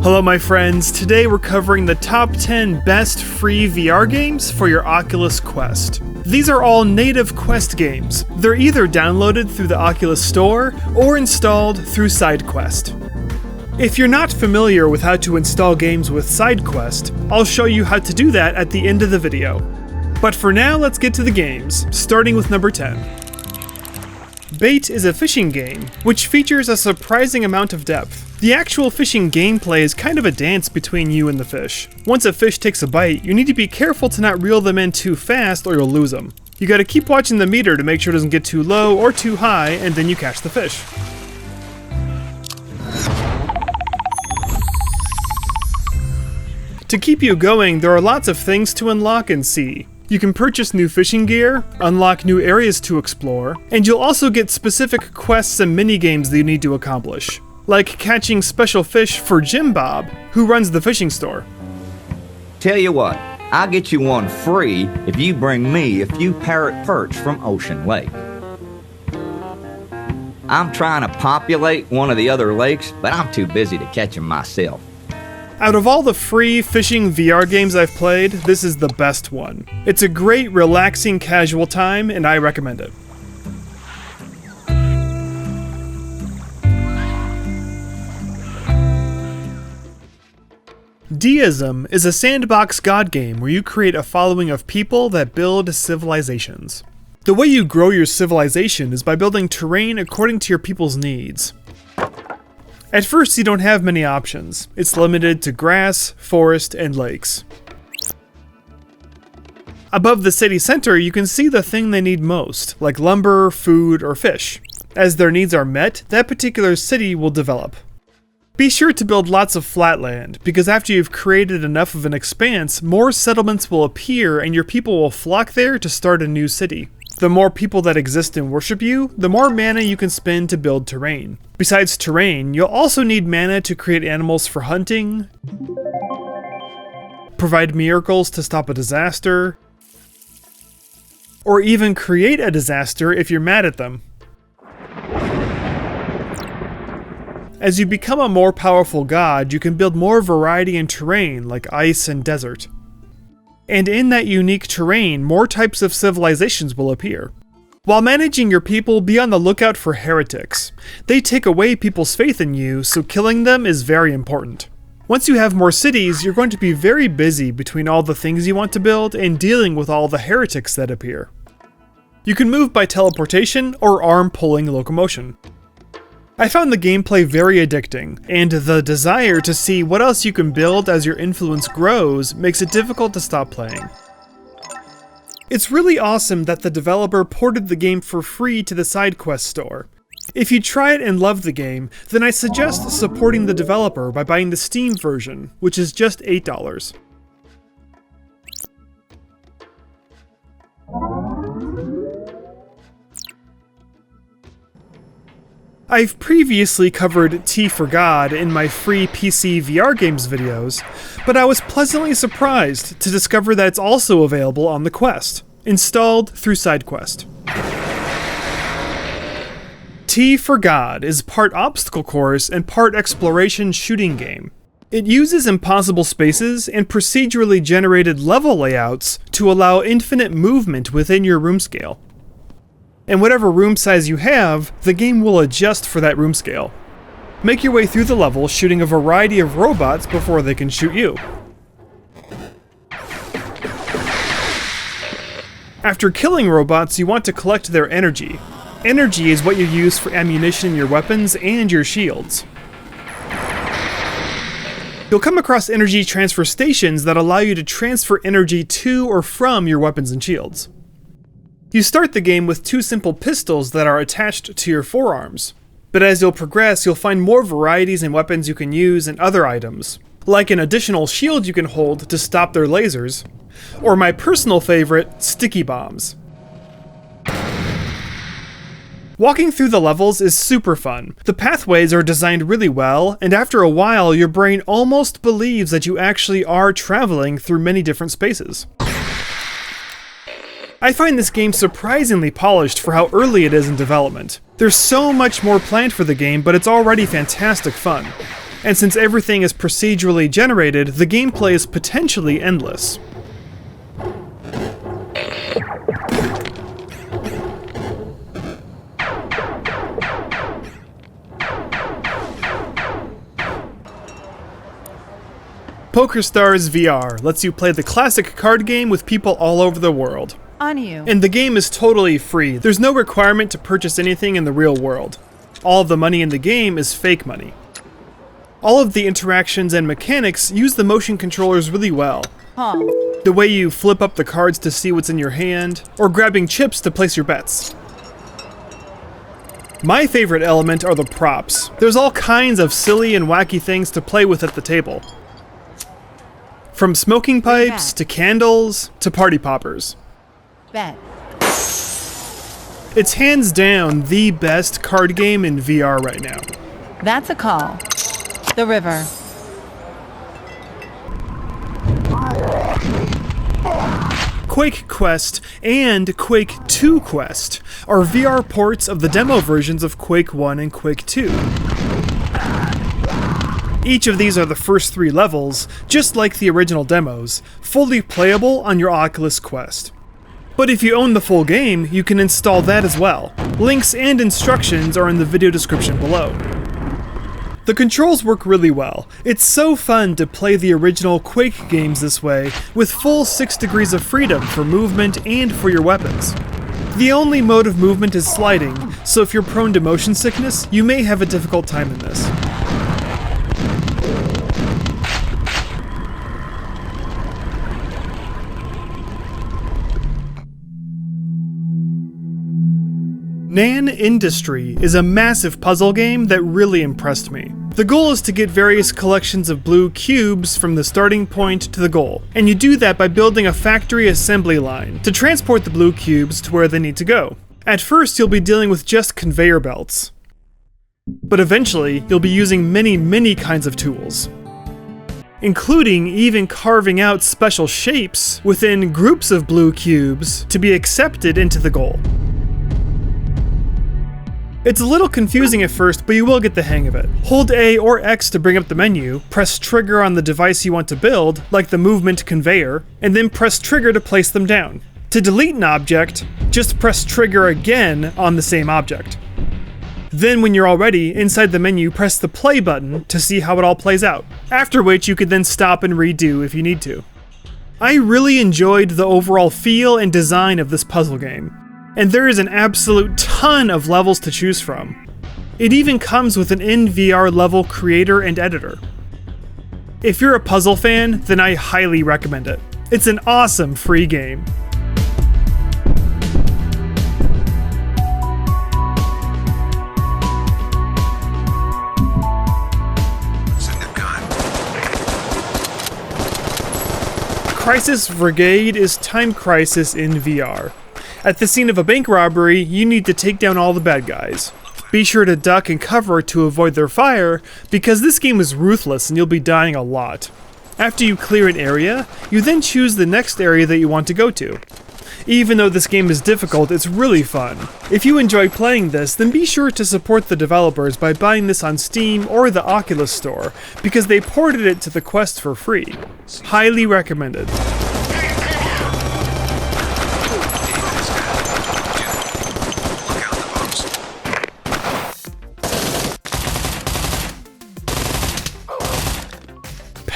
Hello my friends, today we're covering the top 10 best free VR games for your Oculus Quest. These are all native Quest games. They're either downloaded through the Oculus Store or installed through SideQuest. If you're not familiar with how to install games with SideQuest, I'll show you how to do that at the end of the video. But for now, let's get to the games, starting with number 10. Bait is a fishing game, which features a surprising amount of depth. The actual fishing gameplay is kind of a dance between you and the fish. Once a fish takes a bite, you need to be careful to not reel them in too fast or you'll lose them. You gotta keep watching the meter to make sure it doesn't get too low or too high, and then you catch the fish. To keep you going, there are lots of things to unlock and see. You can purchase new fishing gear, unlock new areas to explore, and you'll also get specific quests and minigames that you need to accomplish, like catching special fish for Jim Bob, who runs the fishing store. Tell you what, I'll get you one free if you bring me a few parrot perch from Ocean Lake. I'm trying to populate one of the other lakes, but I'm too busy to catch them myself. Out of all the free fishing VR games I've played, this is the best one. It's a great, relaxing, casual time, and I recommend it. Deisim is a sandbox god game where you create a following of people that build civilizations. The way you grow your civilization is by building terrain according to your people's needs. At first, you don't have many options. It's limited to grass, forest, and lakes. Above the city center, you can see the thing they need most, like lumber, food, or fish. As their needs are met, that particular city will develop. Be sure to build lots of flat land, because after you've created enough of an expanse, more settlements will appear and your people will flock there to start a new city. The more people that exist and worship you, the more mana you can spend to build terrain. Besides terrain, you'll also need mana to create animals for hunting, provide miracles to stop a disaster, or even create a disaster if you're mad at them. As you become a more powerful god, you can build more variety in terrain like ice and desert. And in that unique terrain, more types of civilizations will appear. While managing your people, be on the lookout for heretics. They take away people's faith in you, so killing them is very important. Once you have more cities, you're going to be very busy between all the things you want to build and dealing with all the heretics that appear. You can move by teleportation or arm-pulling locomotion. I found the gameplay very addicting, and the desire to see what else you can build as your influence grows makes it difficult to stop playing. It's really awesome that the developer ported the game for free to the SideQuest store. If you try it and love the game, then I suggest supporting the developer by buying the Steam version, which is just $8. I've previously covered T for God in my free PC VR games videos, but I was pleasantly surprised to discover that it's also available on the Quest, installed through SideQuest. T for God is part obstacle course and part exploration shooting game. It uses impossible spaces and procedurally generated level layouts to allow infinite movement within your room scale. And whatever room size you have, the game will adjust for that room scale. Make your way through the level shooting a variety of robots before they can shoot you. After killing robots, you want to collect their energy. Energy is what you use for ammunition in your weapons and your shields. You'll come across energy transfer stations that allow you to transfer energy to or from your weapons and shields. You start the game with two simple pistols that are attached to your forearms, but as you'll progress, you'll find more varieties in weapons you can use and other items, like an additional shield you can hold to stop their lasers, or my personal favorite, sticky bombs. Walking through the levels is super fun. The pathways are designed really well, and after a while, your brain almost believes that you actually are traveling through many different spaces. I find this game surprisingly polished for how early it is in development. There's so much more planned for the game, but it's already fantastic fun. And since everything is procedurally generated, the gameplay is potentially endless. PokerStars VR lets you play the classic card game with people all over the world. On you. And the game is totally free. There's no requirement to purchase anything in the real world. All of the money in the game is fake money. All of the interactions and mechanics use the motion controllers really well. Huh. The way you flip up the cards to see what's in your hand, or grabbing chips to place your bets. My favorite element are the props. There's all kinds of silly and wacky things to play with at the table. From smoking pipes, to candles, to party poppers. Bet. It's hands down the best card game in VR right now. That's a call. The river. QuakeQuest and QuakeQuest are VR ports of the demo versions of Quake 1 and Quake 2. Each of these are the first 3 levels, just like the original demos, fully playable on your Oculus Quest. But if you own the full game, you can install that as well. Links and instructions are in the video description below. The controls work really well. It's so fun to play the original Quake games this way, with full 6 degrees of freedom for movement and for your weapons. The only mode of movement is sliding, so if you're prone to motion sickness, you may have a difficult time in this. NaN Industry is a massive puzzle game that really impressed me. The goal is to get various collections of blue cubes from the starting point to the goal, and you do that by building a factory assembly line to transport the blue cubes to where they need to go. At first, you'll be dealing with just conveyor belts, but eventually, you'll be using many kinds of tools, including even carving out special shapes within groups of blue cubes to be accepted into the goal. It's a little confusing at first, but you will get the hang of it. Hold A or X to bring up the menu, press trigger on the device you want to build, like the movement conveyor, and then press trigger to place them down. To delete an object, just press trigger again on the same object. Then when you're all ready, inside the menu, press the play button to see how it all plays out, after which you could then stop and redo if you need to. I really enjoyed the overall feel and design of this puzzle game. And there is an absolute ton of levels to choose from. It even comes with an in-VR level creator and editor. If you're a puzzle fan, then I highly recommend it. It's an awesome free game. Crisis VRigade is Time Crisis in VR. At the scene of a bank robbery, you need to take down all the bad guys. Be sure to duck and cover to avoid their fire, because this game is ruthless and you'll be dying a lot. After you clear an area, you then choose the next area that you want to go to. Even though this game is difficult, it's really fun. If you enjoy playing this, then be sure to support the developers by buying this on Steam or the Oculus Store, because they ported it to the Quest for free. Highly recommended.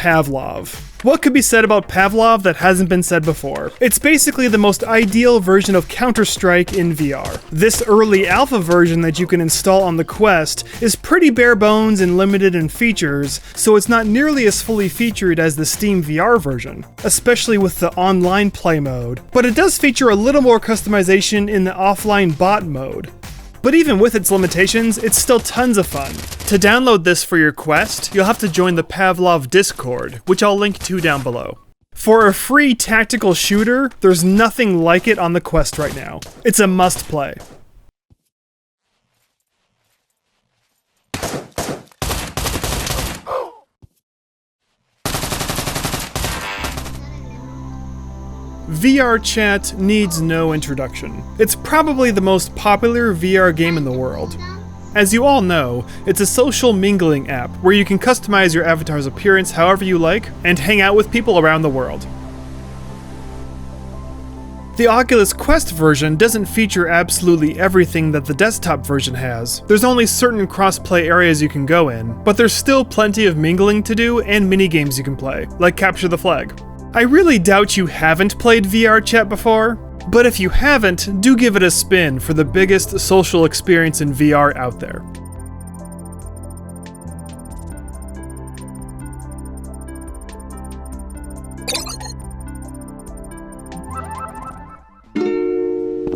Pavlov. What could be said about Pavlov that hasn't been said before? It's basically the most ideal version of Counter-Strike in VR. This early alpha version that you can install on the Quest is pretty bare bones and limited in features, so it's not nearly as fully featured as the Steam VR version, especially with the online play mode. But it does feature a little more customization in the offline bot mode. But even with its limitations, it's still tons of fun. To download this for your Quest, you'll have to join the Pavlov Discord, which I'll link to down below. For a free tactical shooter, there's nothing like it on the Quest right now. It's a must-play. VR chat needs no introduction. It's probably the most popular VR game in the world. As you all know, it's a social mingling app where you can customize your avatar's appearance however you like and hang out with people around the world. The Oculus Quest version doesn't feature absolutely everything that the desktop version has. There's only certain cross-play areas you can go in, but there's still plenty of mingling to do and minigames you can play, like Capture the Flag. I really doubt you haven't played VR chat before, but if you haven't, do give it a spin for the biggest social experience in VR out there.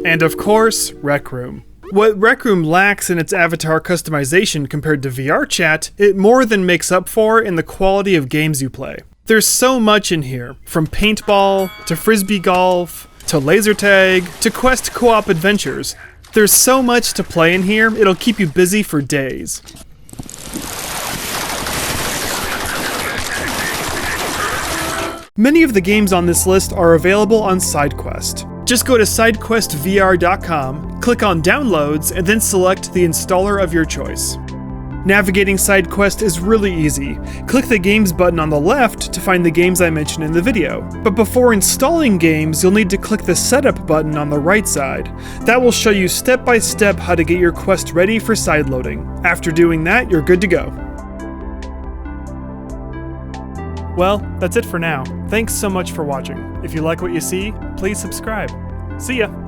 And of course, Rec Room. What Rec Room lacks in its avatar customization compared to VR chat, it more than makes up for in the quality of games you play. There's so much in here, from paintball, to frisbee golf, to laser tag, to Quest co-op adventures. There's so much to play in here, it'll keep you busy for days. Many of the games on this list are available on SideQuest. Just go to SideQuestVR.com, click on Downloads, and then select the installer of your choice. Navigating SideQuest is really easy. Click the Games button on the left to find the games I mentioned in the video. But before installing games, you'll need to click the Setup button on the right side. That will show you step by step how to get your Quest ready for sideloading. After doing that, you're good to go. Well, that's it for now. Thanks so much for watching. If you like what you see, please subscribe. See ya!